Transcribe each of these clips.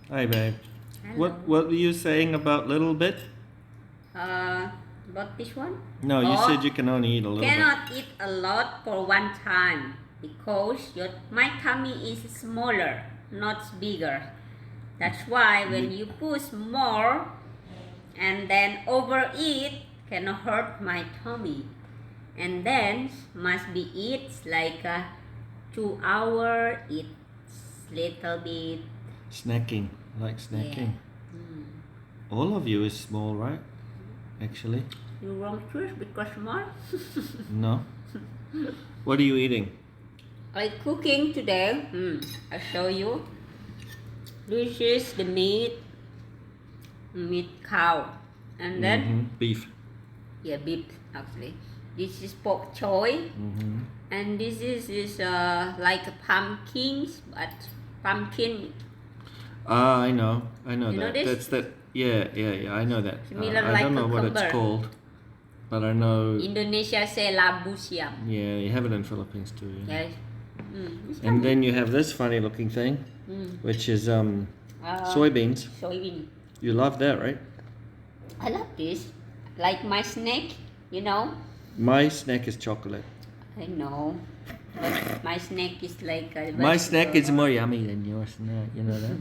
Hi, babe. Hello. What were you saying about little bit? About this one? No, you Oh, said you can only eat a little bit. cannot eat a lot for one time because my tummy is smaller, not bigger. That's why when you push more and then overeat can hurt my tummy. And then must be eat like 2 hour, eat little bit. Snacking, like snacking. Yeah. All of you is small, right? Actually, You wrong choice because more. no. What are you eating? I cooking today. I show you. This is the meat cow, and then Beef. beef actually. This is pork choy, and this is like pumpkins, but pumpkin. I know You know that. this? That's that. Yeah. I know that. Similar I like don't know what it's cucumber. called, but I know. Indonesia say labu siam. Yeah, you have it in Philippines too. Yeah. Yes. And then you have this funny looking thing, which is soybeans. Soybean. You love that, right? I love this. Like my snack, you know. My snack is chocolate. I know. But my snack is like a My snack is vegetable. more yummy than your snack. You know that.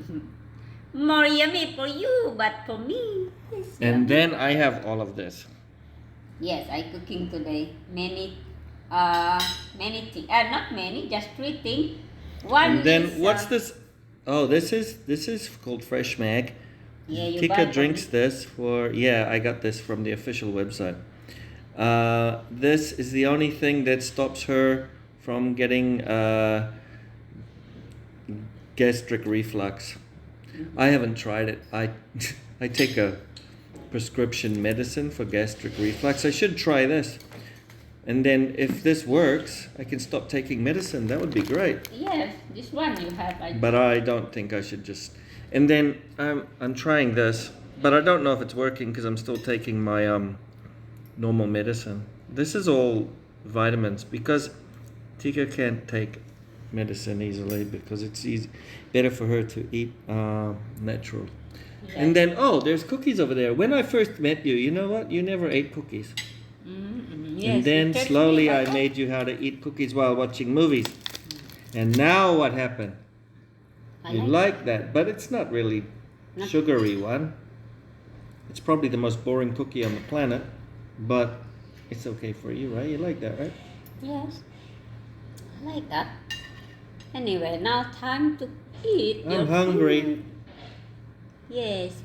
More yummy for you, but for me, it's And yummy. then I have all of this. Yes, I cooking today. Many things. Not many, just 3 things. One And then is. what's this? Oh, this is called Fresh Mag. Yeah, you Tika buy from drinks me. this for I got this from the official website. This is the only thing that stops her from getting gastric reflux. I haven't tried it. I take a prescription medicine for gastric reflux. I should try this. And then if this works, I can stop taking medicine. That would be great. Yes, this one you have. But I don't think I should just. And then I'm trying this, but I don't know if it's working because I'm still taking my normal medicine. This is all vitamins because Tika can't take medicine easily because it's better for her to eat natural. Yes. And then there's cookies over there. When I first met you, you know what? You never ate cookies. Yes, And then it tastes slowly me I better. made you how to eat cookies while watching movies. And now what happened? I You like that, but it's not really Not- sugary one. It's probably the most boring cookie on the planet, but it's okay for you, right? You like that, right? Yes, I like that. Anyway, now time to eat. I'm your hungry. food. Yes,